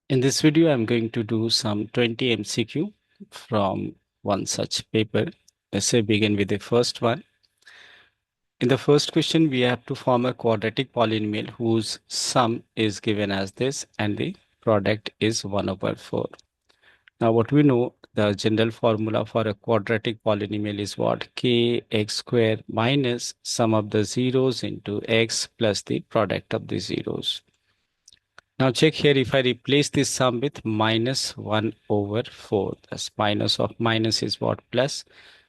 In this video, I'm going to do some 20 MCQ from one such paper. Let's say begin with the first one. In the first question, we have to form a quadratic polynomial whose sum is given as this and the product is 1 over 4. Now what we know, the general formula for a quadratic polynomial is what? Kx square minus sum of the zeros into x plus the product of the zeros. Now check here, if I replace this sum with minus 1 over 4, that's minus of minus is what? Plus.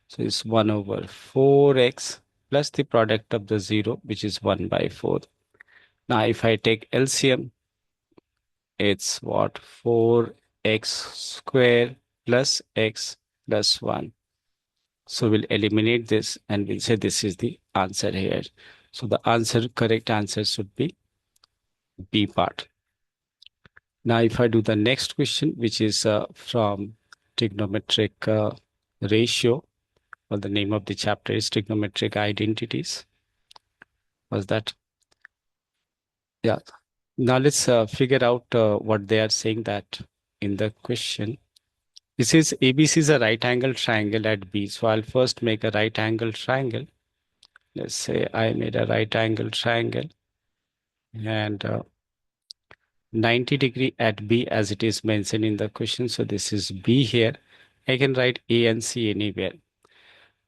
So it's 1 over 4x plus the product of the 0, which is 1 by 4. Now if I take LCM, it's what? 4x square plus x plus 1. So we'll eliminate this and we'll say this is the answer here. So the correct answer should be B part. Now, if I do the next question, which is from trigonometric ratio, or the name of the chapter is trigonometric identities. Was that? Yeah. Now let's figure out what they are saying that in the question. This is ABC is a right angle triangle at B. So I'll first make a right angle triangle. Let's say I made a right angle triangle and 90° at B as it is mentioned in the question. So this is B here. I can write A and C anywhere.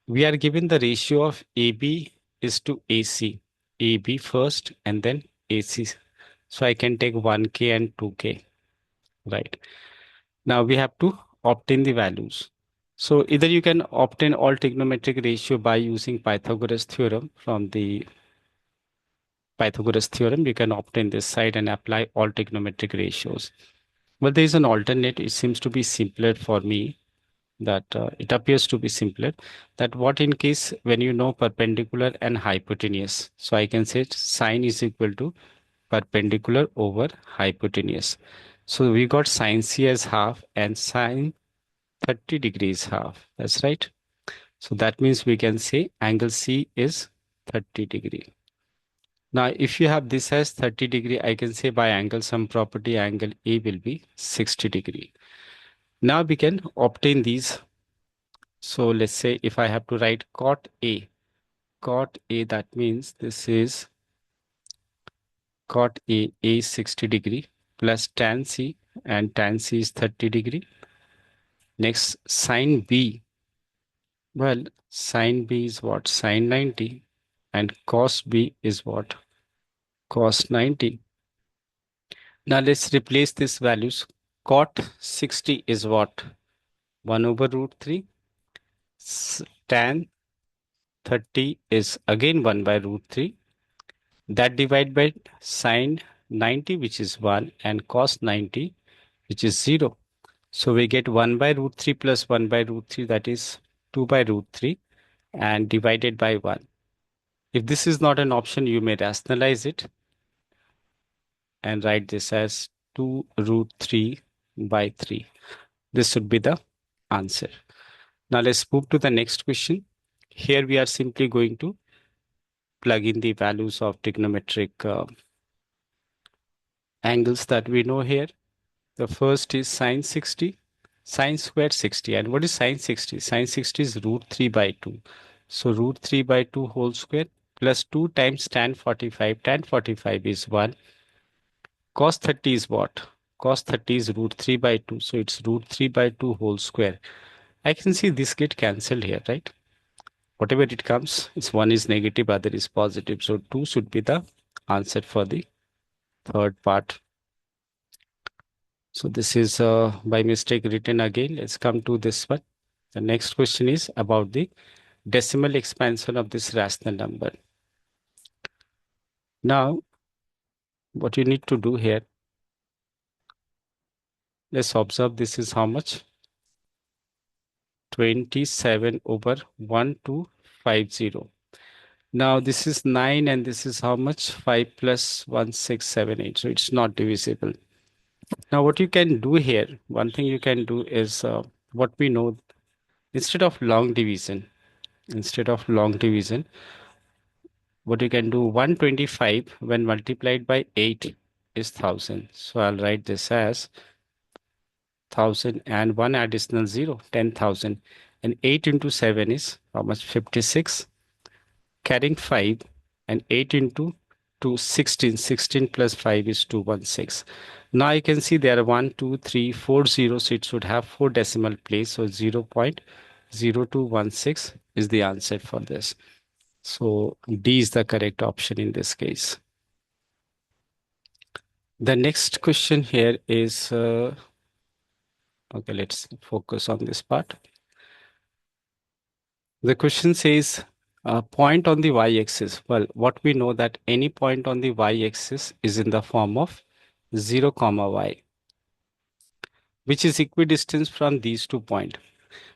We are given the ratio of AB is to AC. AB first and then AC. So I can take 1K and 2K. Right. Now we have to obtain the values. So either you can obtain all trigonometric ratio by using Pythagoras theorem. From the Pythagoras theorem, you can obtain this side and apply all trigonometric ratios. Well, there is an alternate. It seems to be simpler for me, that it appears to be simpler, that what in case when you know perpendicular and hypotenuse. So I can say sine is equal to perpendicular over hypotenuse. So we got sine C as half and sine 30 degrees half. That's right. So that means we can say angle C is 30°. Now, if you have this as 30°, I can say by angle sum property, angle A will be 60°. Now we can obtain these. So let's say if I have to write cot A, that means this is cot A is 60° plus tan C, and tan C is 30°. Next, sine B. Well, sine B is what? Sine 90. And cos B is what? Cos 90. Now let's replace these values. Cot 60 is what? 1 over root 3. Tan 30 is again 1 by root 3. That divided by sine 90, which is 1, and cos 90, which is 0. So we get 1 by root 3 plus 1 by root 3, that is 2 by root 3, and divided by 1. If this is not an option, you may rationalize it and write this as 2 root 3 by 3. This should be the answer. Now let's move to the next question. Here we are simply going to plug in the values of trigonometric angles that we know here. The first is sine 60, sine square 60. And what is sine 60? Sine 60 is root 3 by 2. So root 3 by 2 whole square plus 2 times tan 45. Tan 45 is 1. Cos 30 is what? Cos 30 is root 3 by 2. So it's root 3 by 2 whole square. I can see this get cancelled here, right? Whatever it comes, it's one is negative, other is positive. So 2 should be the answer for the third part. So this is by mistake written again. Let's come to this one. The next question is about the decimal expansion of this rational number. Now, what you need to do here, let's observe this is how much? 27 over 1250. Now this is 9 and this is how much? 5 plus 1678. So it's not divisible. Now what you can do here, one thing you can do is what we know, instead of long division, what you can do, 125 when multiplied by 8 is 1000. So I'll write this as 1000 and one additional 0, 10,000. And 8 into 7 is how much? 56. Carrying 5 and 8 into 2, 16. 16 plus 5 is 216. Now you can see there are 1, 2, 3, 4 zeros. It should have 4 decimal place. So 0.0216 is the answer for this. So D is the correct option in this case. The next question here is, okay, let's focus on this part. The question says, point on the y-axis. Well, what we know that any point on the y-axis is in the form of 0, comma y, which is equidistant from these 2 points.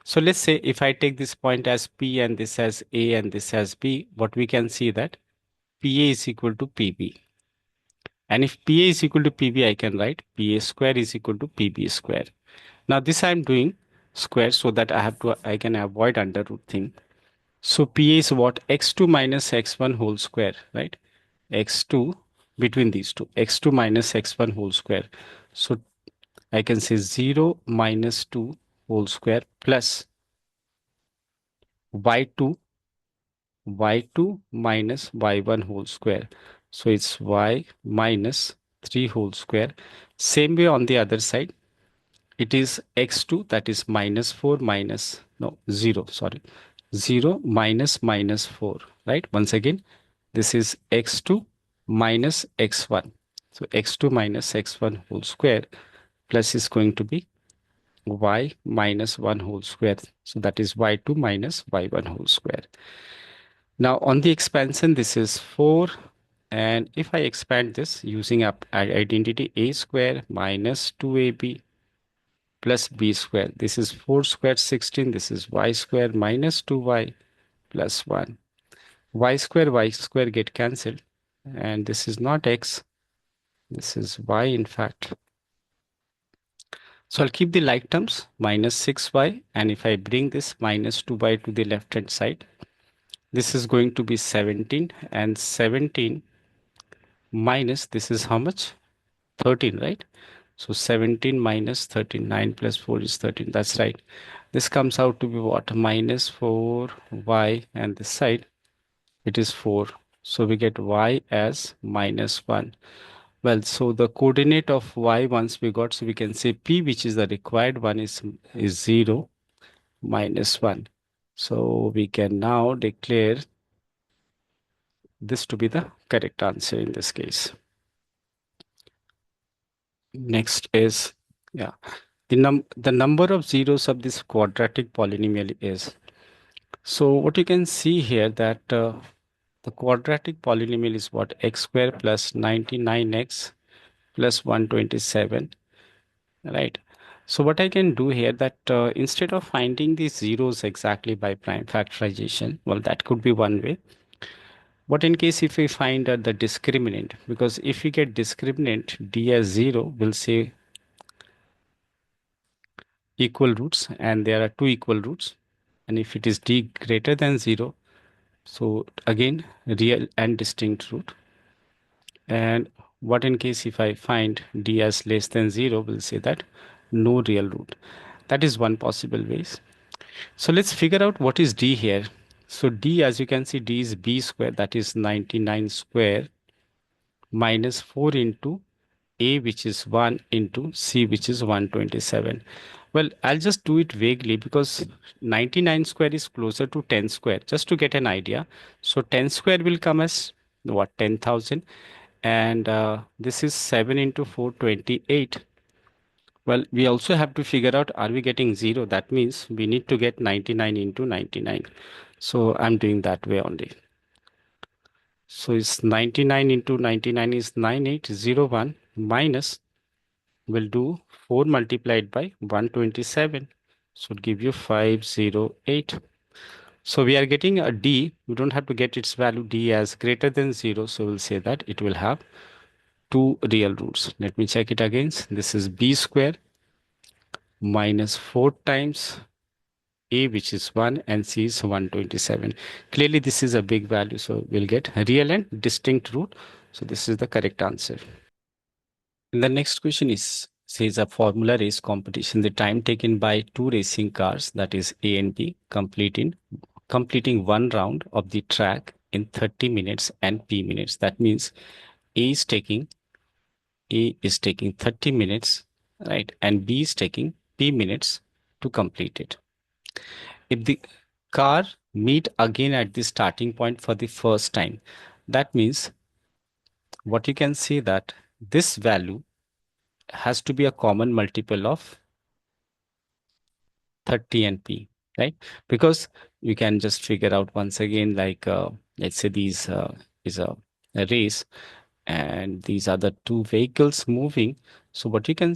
So let's say if I take this point as P and this as A and this as B, what we can see that PA is equal to PB. And if PA is equal to PB, I can write PA square is equal to PB square. Now this I am doing square so that I can avoid under root thing. So PA is what? X2 minus X1 whole square, right? X2 between these two, X2 minus X1 whole square. So I can say 0 minus 2 whole square plus Y2 minus Y1 whole square. So it's Y minus 3 whole square. Same way on the other side, it is X2, that is minus 4 minus, no, 0, sorry. 0 minus minus 4, right? Once again, this is X2 minus X1. So X2 minus X1 whole square plus is going to be Y minus 1 whole square. So that is Y2 minus Y1 whole square. Now on the expansion, this is 4. And if I expand this using identity A square minus 2AB plus B square, this is 4 squared 16. This is Y square minus 2Y plus 1. Y square get cancelled. And this is not X. This is Y in fact. So I'll keep the like terms minus 6Y. And if I bring this minus 2Y to the left hand side, this is going to be 17, and 17 minus this is how much? 13, right? So 17 minus 13, 9 plus 4 is 13. That's right. This comes out to be what? Minus 4y, and this side it is 4. So we get y as minus 1. Well, so the coordinate of y once we got, so we can say p, which is the required one, is 0 minus 1. So we can now declare this to be the correct answer in this case. Next is, yeah, the number of zeros of this quadratic polynomial is. So what you can see here that the quadratic polynomial is what? X square plus 99x plus 127, right? So what I can do here that instead of finding these zeros exactly by prime factorization, well, that could be one way. But in case if we find the discriminant, because if we get discriminant d as 0, we'll say equal roots, and there are 2 equal roots. And if it is d greater than 0, so again real and distinct root. And what in case if I find d as less than 0, we'll say that no real root. That is one possible ways. So let's figure out what is d here. So d, as you can see, d is b square, that is 99 square minus 4 into a, which is 1, into c, which is 127. Well, I'll just do it vaguely because 99 square is closer to 10 square, just to get an idea. So 10 square will come as what? 10,000. And this is 7 into 4, 28. Well, we also have to figure out, are we getting 0? That means we need to get 99 into 99. So I'm doing that way only. So it's 99 into 99 is 9801 minus, we'll do 4 multiplied by 127. So it give you 508. So we are getting a d. We don't have to get its value d as greater than 0. So we'll say that it will have 2 real roots. Let me check it again. This is b square minus 4 times a, which is 1, and c is 127. Clearly this is a big value, so we'll get real and distinct root. So this is the correct answer. And the next question is, Says a formula race competition. The time taken by two racing cars, that is A and B, completing one round of the track in 30 minutes and P minutes. That means A is taking A is taking 30 minutes, right? And B is taking P minutes to complete it. If the car meet again at the starting point for the first time, that means what you can see that this value has to be a common multiple of 30 and P, right? Because you can just figure out once again, like let's say these is a race and these are the two vehicles moving. So what you can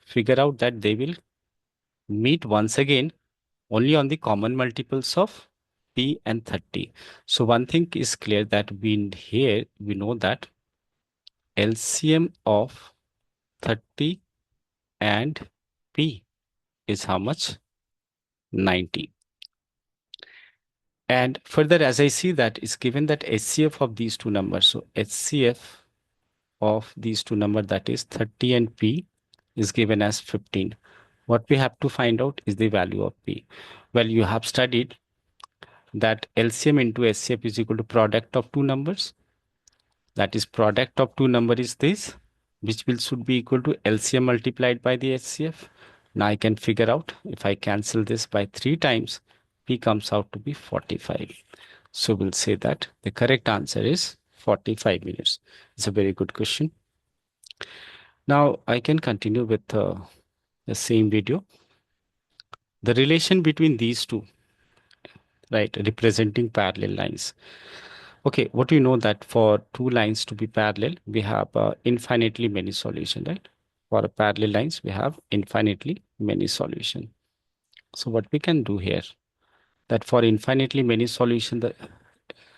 figure out that they will meet once again only on the common multiples of P and 30. So one thing is clear that we know that LCM of 30 and P is how much? 90. And further, as I see that it's given that HCF of these two numbers. So HCF of these two numbers, that is 30 and P, is given as 15. What we have to find out is the value of P. Well, you have studied that LCM into HCF is equal to product of two numbers. That is product of two number is this, which will should be equal to LCM multiplied by the HCF. Now I can figure out if I cancel this by 3 times, P comes out to be 45. So we'll say that the correct answer is 45 minutes. It's a very good question. Now I can continue with the same video. The relation between these two, right, representing parallel lines. Okay, what do you know that for two lines to be parallel, we have infinitely many solutions, right? For parallel lines, we have infinitely many solutions. So what we can do here, that for infinitely many solutions, the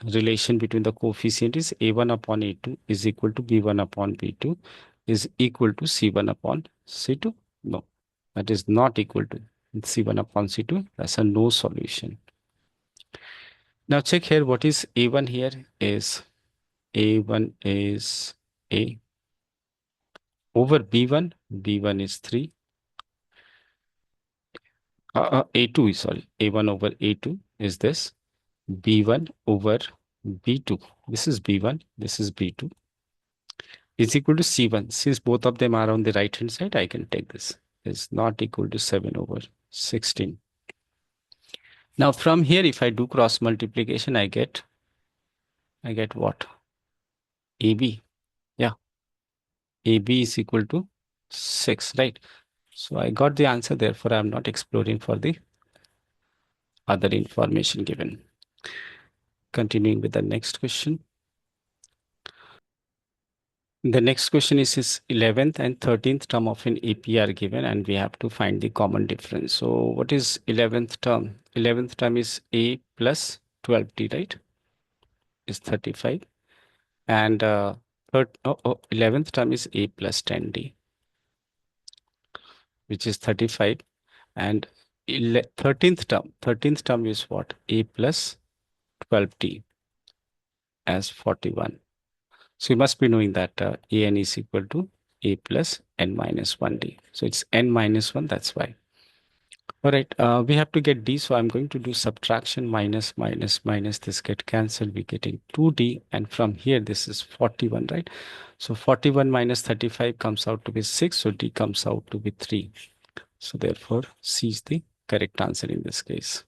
relation between the coefficient is a1 upon a2 is equal to b1 upon b2 is equal to c1 upon c2. No, that is not equal to c1 upon c2. That's a no solution. Now check here what is a1 here is a1 is a over b1. b1 is 3. A2 is sorry. a1 over a2 is this. b1 over b2. This is b1. This is b2 is equal to c1. Since both of them are on the right hand side, I can take this. Is not equal to 7 over 16. Now from here, if I do cross multiplication, I get what? AB. Yeah. AB is equal to 6, right? So I got the answer. Therefore, I'm not exploring for the other information given. Continuing with the next question. The next question is 11th and 13th term of an AP are given and we have to find the common difference. So what is 11th term? 11th term is A plus 12D, right? Is 35. And 11th term is A plus 10D, which is 35. And 13th term is what? A plus 12D as 41. So you must be knowing that an is equal to a plus n minus 1d. So it's n minus 1, that's why. All right, we have to get d, so I'm going to do subtraction minus minus minus. This get cancelled, we're getting 2d, and from here this is 41, right? So 41 minus 35 comes out to be 6, so d comes out to be 3. So therefore, C is the correct answer in this case.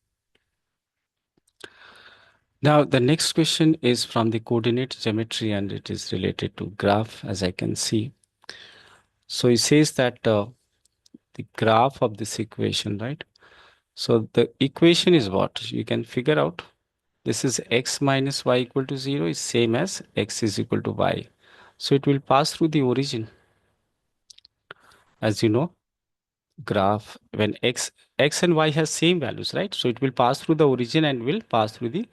Now, the next question is from the coordinate geometry and it is related to graph, as I can see. So it says that the graph of this equation, right? So the equation is what? You can figure out this is x minus y equal to 0 is same as x is equal to y. So it will pass through the origin. As you know, graph when x and y has same values, right? So it will pass through the origin and will pass through the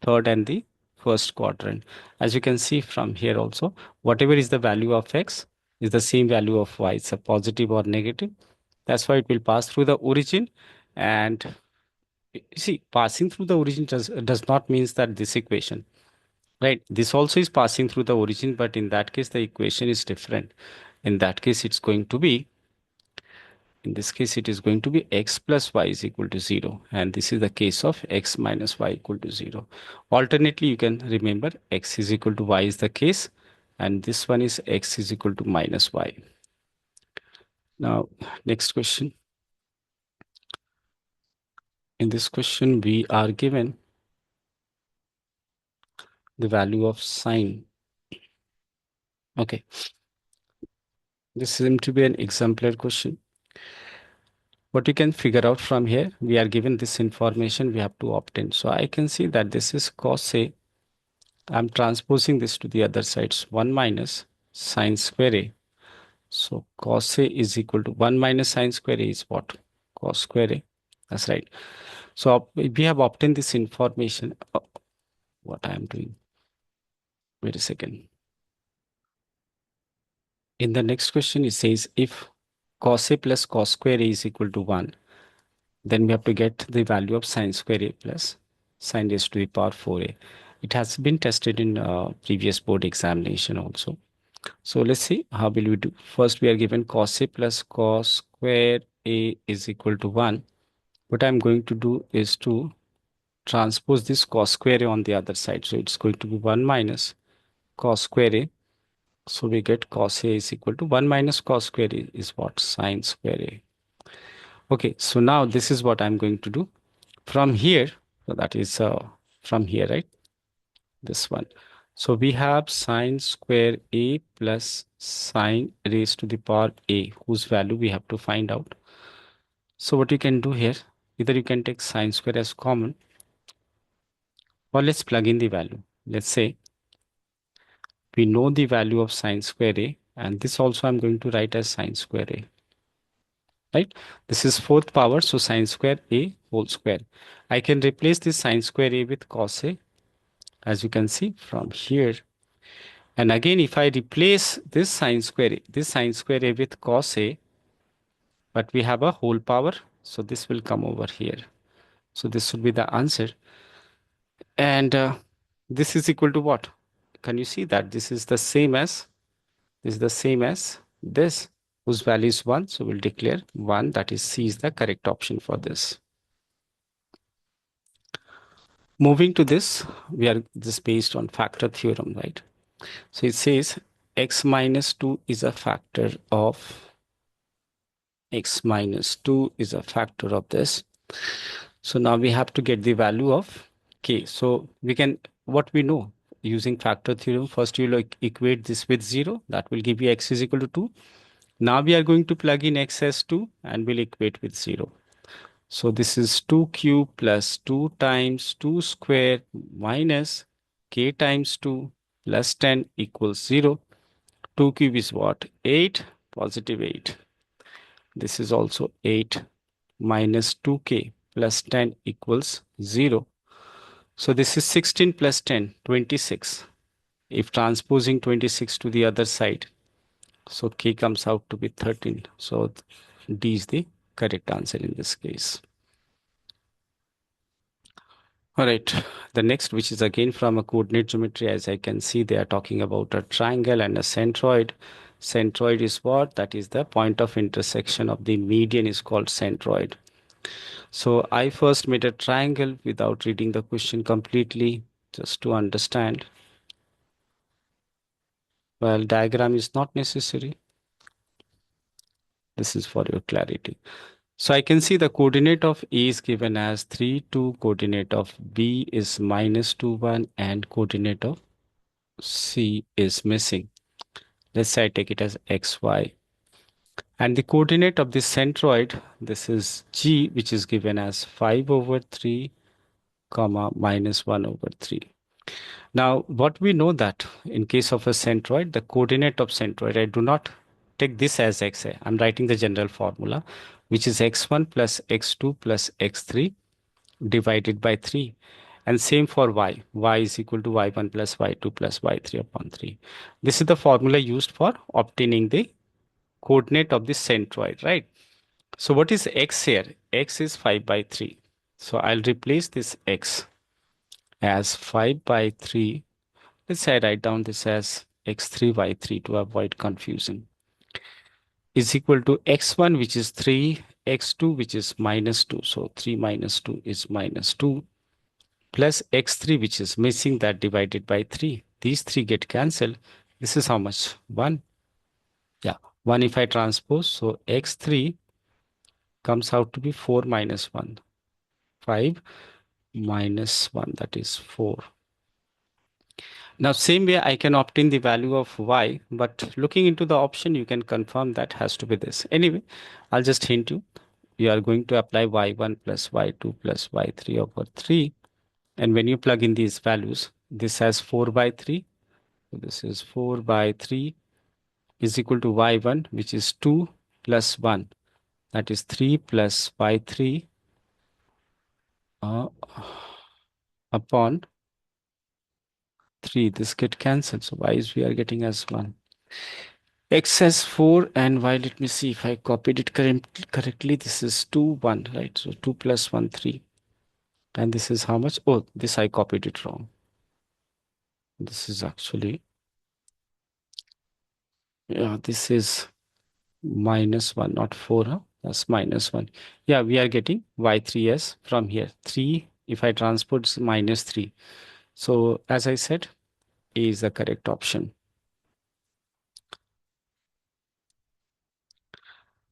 third and the first quadrant. As you can see from here also, whatever is the value of x is the same value of y. It's a positive or negative. That's why it will pass through the origin. And you see, passing through the origin does not means that this equation, right? This also is passing through the origin, but in that case, the equation is different. In that case, it's going to be In this case, it is going to be x plus y is equal to 0. And this is the case of x minus y equal to 0. Alternately, you can remember x is equal to y is the case. And this one is x is equal to minus y. Now, next question. In this question, we are given the value of sine. Okay. This seems to be an exemplar question. What you can figure out from here, we are given this information, we have to obtain. So I can see that this is cos A. I'm transposing this to the other sides. 1 minus sine square A. So cos A is equal to 1 minus sine square A is what? Cos square A. That's right. So we have obtained this information. What I am doing? Wait a second. In the next question, it says if cos A plus cos square A is equal to 1, then we have to get the value of sine square A plus sine raised to the power 4A. It has been tested in previous board examination also. So let's see how will we do. First, we are given cos A plus cos square A is equal to 1. What I'm going to do is to transpose this cos square A on the other side. So it's going to be 1 minus cos square A. So we get cos A is equal to 1 minus cos square A is what? Sine square A. Okay, so now this is what I'm going to do. From here, so that is from here, right? This one. So we have sine square A plus sine raised to the power A, whose value we have to find out. So what you can do here, either you can take sine square as common, or let's plug in the value. Let's say we know the value of sine square A, and this also I'm going to write as sine square A. Right? This is fourth power, so sine square A whole square. I can replace this sine square A with cos A, as you can see from here. And again, if I replace this sine square A with cos A, but we have a whole power, so this will come over here. So this would be the answer. And this is equal to what? Can you see that this is the same as this, whose value is 1. So we'll declare 1, that is C is the correct option for this. Moving to this, we are this based on factor theorem, right? So it says x minus 2 is a factor of x minus 2 is a factor of this. So now we have to get the value of k. So we can, what we know using factor theorem, first you will equate this with 0. That will give you x is equal to 2. Now we are going to plug in x as 2 and we'll equate with 0. So this is 2 cube plus 2 times 2 square minus k times 2 plus 10 equals 0. 2 cube is what? 8, positive 8. This is also 8 minus 2k plus 10 equals 0. So this is 16 plus 10, 26. If transposing 26 to the other side, so k comes out to be 13. So D is the correct answer in this case. All right, the next, which is again from a coordinate geometry, as I can see, they are talking about a triangle and a centroid. Centroid is what? That is the point of intersection of the median is called centroid. So I first made a triangle without reading the question completely, just to understand. Well, diagram is not necessary. This is for your clarity. So I can see the coordinate of A is given as 3, 2, coordinate of B is minus 2, 1, and coordinate of C is missing. Let's say I take it as X, Y. And the coordinate of the centroid, this is G, which is given as 5 over 3, comma, minus 1 over 3. Now, what we know that in case of a centroid, the coordinate of centroid, I do not take this as xa. I'm writing the general formula, which is x1 plus x2 plus x3 divided by 3. And same for y. Y is equal to y1 plus y2 plus y3 upon 3. This is the formula used for obtaining the coordinate of the centroid, right? So what is x here? X is 5 by 3. So I'll replace this x as 5 by 3. Let's say I write down this as x3 y3 to avoid confusion. is equal to x1, which is 3, x2, which is -2. So 3 minus 2 is -2, plus x3, which is missing, that divided by 3. These three get cancelled. This is how much? 1. Yeah, 1 if I transpose. So x3 comes out to be 4 minus 1. 5 minus 1, that is 4. Now, same way I can obtain the value of y, but looking into the option, you can confirm that has to be this. Anyway, I'll just hint you. You are going to apply y1 plus y2 plus y3 over 3. And when you plug in these values, this has 4 by 3. So this is 4 by 3 is equal to y1, which is 2 plus 1. That is 3 plus y3 upon 3. This get cancelled. So y is we are getting as 1. X has 4 and y, let me see if I copied it correctly. This is 2, 1, right? So 2 plus 1, 3. And this is how much? Oh, this I copied it wrong. This is actually, yeah, this is -1, not 4. Huh? That's -1. Yeah, we are getting y3s from here. 3, if I transpose, -3. So as I said, A is the correct option.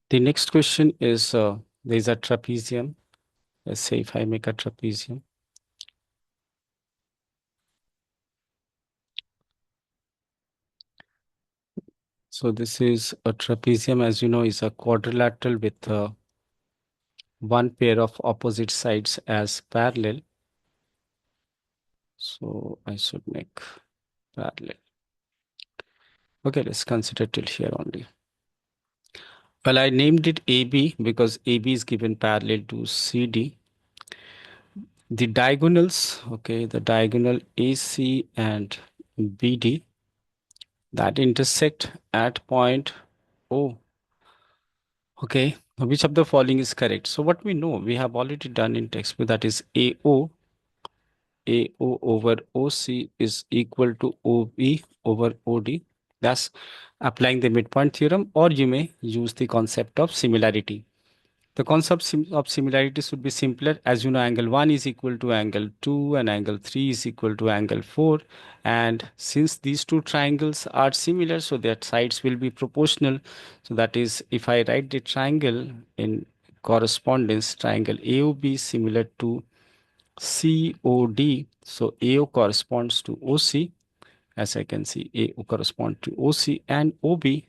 The next question is, there is a trapezium. Let's say if I make a trapezium. So this is a trapezium, as you know, is a quadrilateral with one pair of opposite sides as parallel. So I should make parallel. Okay, let's consider till here only. Well, I named it AB because AB is given parallel to CD. The diagonals, okay, the diagonal AC and BD that intersect at point O. Okay, which of the following is correct? So what we know, we have already done in textbook, that is AO over OC is equal to OB over OD. That's applying the midpoint theorem, or you may use the concept of similarity. The concept of similarity should be simpler. As you know, angle 1 is equal to angle 2 and angle 3 is equal to angle 4. And since these two triangles are similar, so their sides will be proportional. So that is, if I write the triangle in correspondence, triangle AOB is similar to COD. So AO corresponds to OC. As I can see, AO corresponds to OC and OB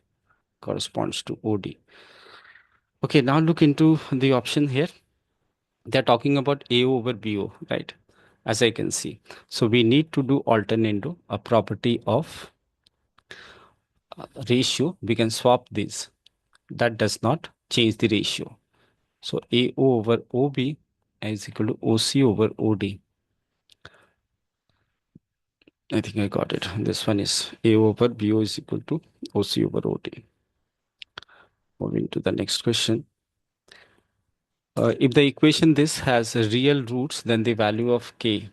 corresponds to OD. Okay, now look into the option here. They're talking about AO over BO, right? As I can see. So we need to do alternando, a property of ratio. We can swap this. That does not change the ratio. So AO over OB is equal to OC over OD. I think I got it. This one is AO over BO is equal to OC over OD. Moving to the next question. If the equation this has real roots, then the value of k.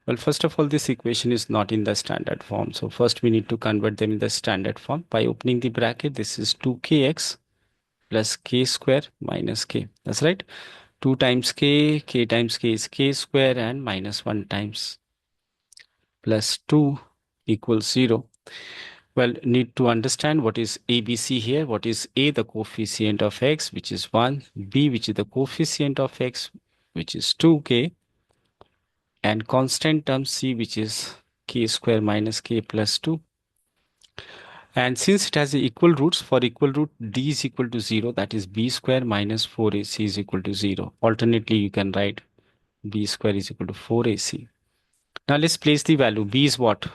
Well, first of all, this equation is not in the standard form. So first we need to convert them in the standard form by opening the bracket. This is 2kx plus k square minus k. That's right. 2 times k times k is k square, and minus 1 times plus 2 equals 0. Well, need to understand what is ABC here. What is A, the coefficient of x, which is 1, B, which is the coefficient of x, which is 2k, and constant term C, which is k square minus k plus 2. And since it has equal roots, for equal root d is equal to 0, that is b square minus 4ac is equal to 0. Alternately, you can write b square is equal to 4ac. Now let's place the value. B is what?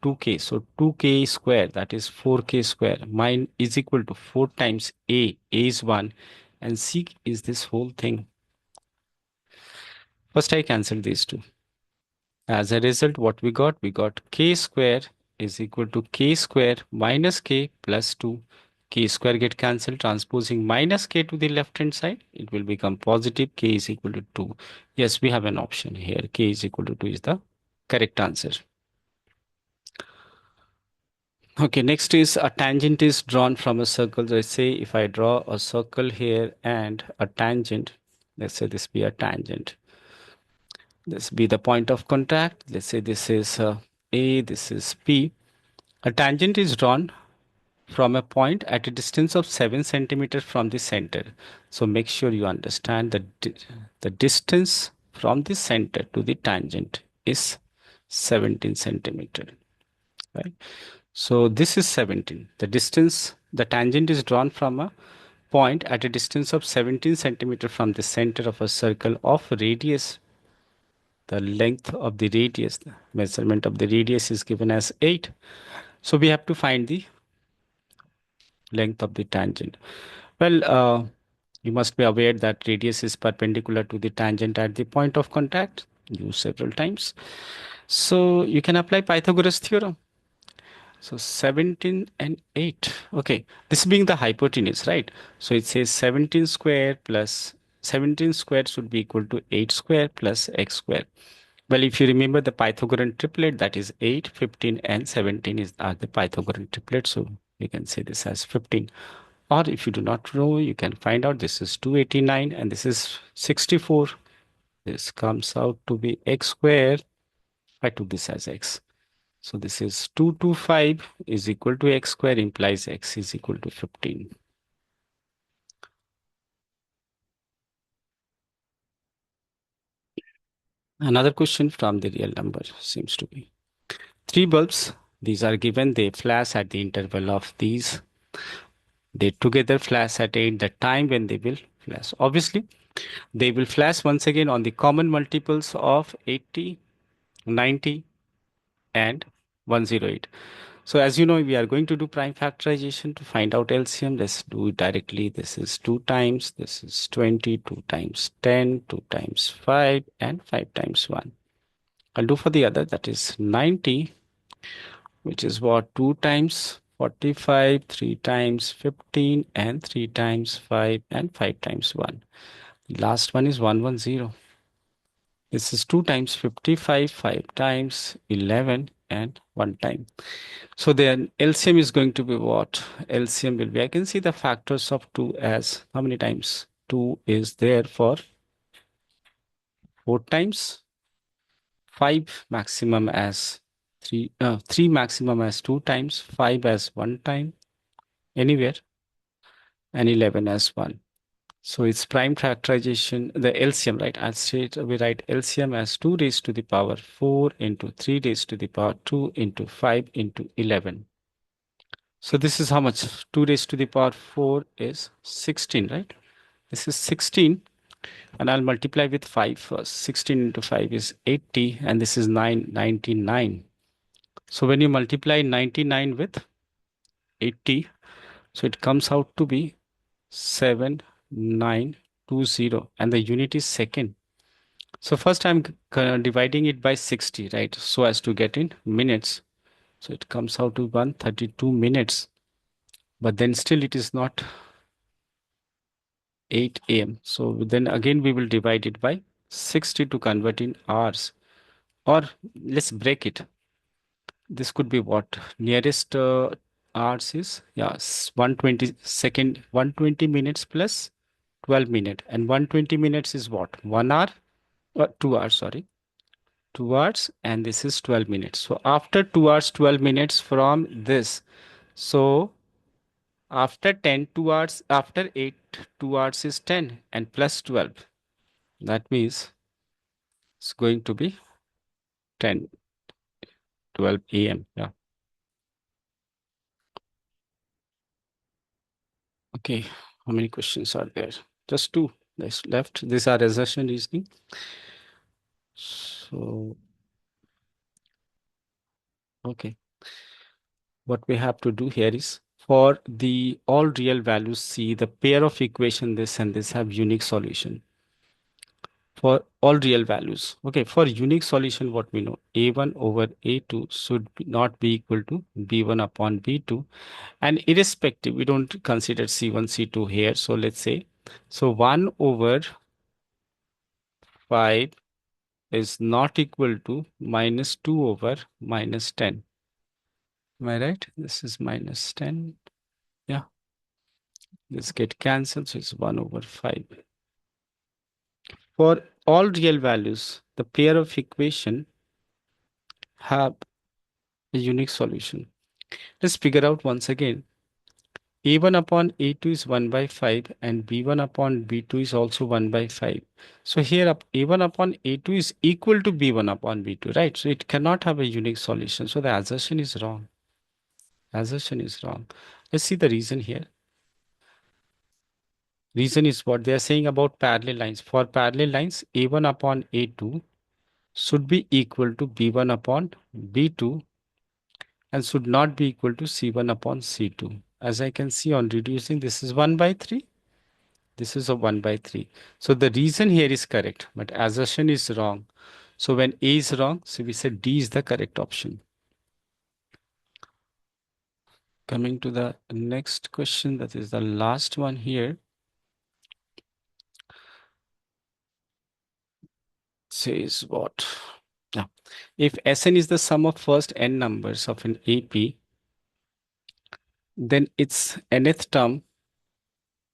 2k. So 2k square, that is 4k square. Mine is equal to 4 times a. A is 1 and c is this whole thing. First I cancel these two. As a result, what we got? We got k square is equal to k square minus k plus 2. K square get cancelled, transposing minus k to the left hand side. It will become positive. K is equal to 2. Yes, we have an option here. K is equal to 2 is the correct answer. Okay, next is a tangent is drawn from a circle. Let's say if I draw a circle here and a tangent, let's say this be a tangent. This be the point of contact. Let's say this is A, this is P. A tangent is drawn from a point at a distance of 7 centimeters from the center. So make sure you understand that the distance from the center to the tangent is 17 centimeter, right? So this is 17. The distance, the tangent is drawn from a point at a distance of 17 centimeter from the center of a circle of radius. The length of the radius, the measurement of the radius is given as 8. So we have to find the length of the tangent. Well, you must be aware that radius is perpendicular to the tangent at the point of contact, used several times. So you can apply Pythagoras theorem. So 17 and 8. Okay, this being the hypotenuse, right? So it says 17 square plus 17 square should be equal to 8 square plus x square. Well, if you remember the Pythagorean triplet, that is 8, 15, and 17 are the Pythagorean triplet. So you can say this as 15. Or if you do not know, you can find out this is 289 and this is 64. This comes out to be x square. I took this as x. So this is 225 is equal to x square implies x is equal to 15. Another question from the real number seems to be 3 bulbs. These are given, they flash at the interval of these. They together flash at the time when they will flash. Obviously, they will flash once again on the common multiples of 80, 90, and 108. So as you know, we are going to do prime factorization to find out LCM. Let's do it directly. This is 2 times, this is 20, 2 times 10, 2 times 5, and 5 times 1. I'll do for the other, that is 90, which is what 2 times 45, 3 times 15, and 3 times 5, and 5 times 1. The last one is 110. This is 2 times 55, 5 times 11, and 1 time. So then LCM is going to be what? LCM will be, I can see the factors of 2 as how many times? 2 is there for 4 times, 5 maximum as 3, 3 maximum as 2 times, 5 as 1 time, anywhere, and 11 as 1. So it's prime factorization, the LCM, right? I'll straight we write LCM as 2 raised to the power 4 into 3 raised to the power 2 into 5 into 11. So this is how much? 2 raised to the power 4 is 16, right? This is 16, and I'll multiply with 5 first. 16 into 5 is 80, and this is 99. So when you multiply 99 with 80, so it comes out to be 7920, and the unit is second. So first I'm dividing it by 60, right? So as to get in minutes. So it comes out to 132 minutes. But then still it is not 8 a.m. So then again we will divide it by 60 to convert in hours. Or let's break it. This could be what? Nearest hours is, yeah, 120 second, 120 minutes plus 12 minutes. And 120 minutes is what? 1 hour? 2 hours, sorry. 2 hours, and this is 12 minutes. So after 2 hours, 12 minutes from this. So after 10, 2 hours, after 8, 2 hours is 10 and plus 12. That means it's going to be 10, 12 a.m. Yeah. Okay. How many questions are there? Just 2. There's left. These are assertion reasoning. So, okay. What we have to do here is for the all real values, see the pair of equation this and this have unique solution for all real values. Okay, for unique solution, what we know, a1 over a2 should not be equal to b1 upon b2. And irrespective, we don't consider c1, c2 here. So let's say, so 1 over 5 is not equal to minus 2 over minus 10. Am I right? This is minus 10. Yeah. This get cancelled, so it's 1 over 5. For all real values, the pair of equation have a unique solution. Let's figure out once again. A1 upon A2 is 1 by 5 and B1 upon B2 is also 1 by 5. So here A1 upon A2 is equal to B1 upon B2, right? So it cannot have a unique solution. So the assertion is wrong. Assertion is wrong. Let's see the reason here. Reason is what they are saying about parallel lines. For parallel lines, A1 upon A2 should be equal to B1 upon B2 and should not be equal to C1 upon C2. As I can see on reducing, this is 1 by 3. This is a 1 by 3. So the reason here is correct, but assertion is wrong. So when A is wrong, so we said D is the correct option. Coming to the next question, that is the last one here. Says what? Now, if Sn is the sum of first n numbers of an AP, then its nth term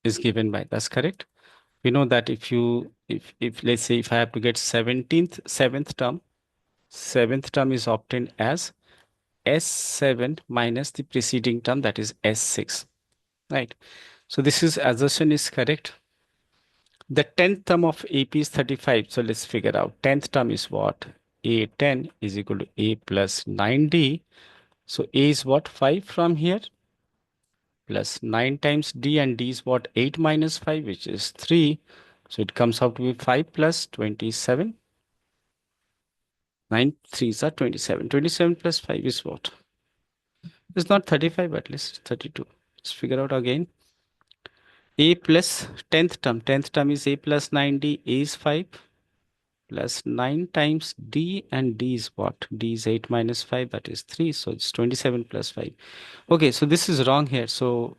is given by, that's correct. We know that if let's say if I have to get seventh term is obtained as S7 minus the preceding term, that is S6, right? So this is assertion is correct. The 10th term of AP is 35. So let's figure out 10th term is what? A10 is equal to A plus 9D. So A is what? 5 from here plus 9 times D, and D is what? 8 minus 5, which is 3. So it comes out to be 5 plus 27. 9 3s are 27. 27 plus 5 is what? It's not 35, but at least 32. Let's figure out again. A plus 10th term. 10th term is A plus 9D. A is 5 plus 9 times D, and D is what? D is 8 minus 5, that is 3. So it's 27 plus 5. Okay, so this is wrong here. So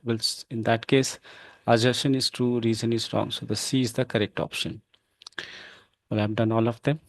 in that case, assertion is true, reason is wrong. So the C is the correct option. Well, I've done all of them.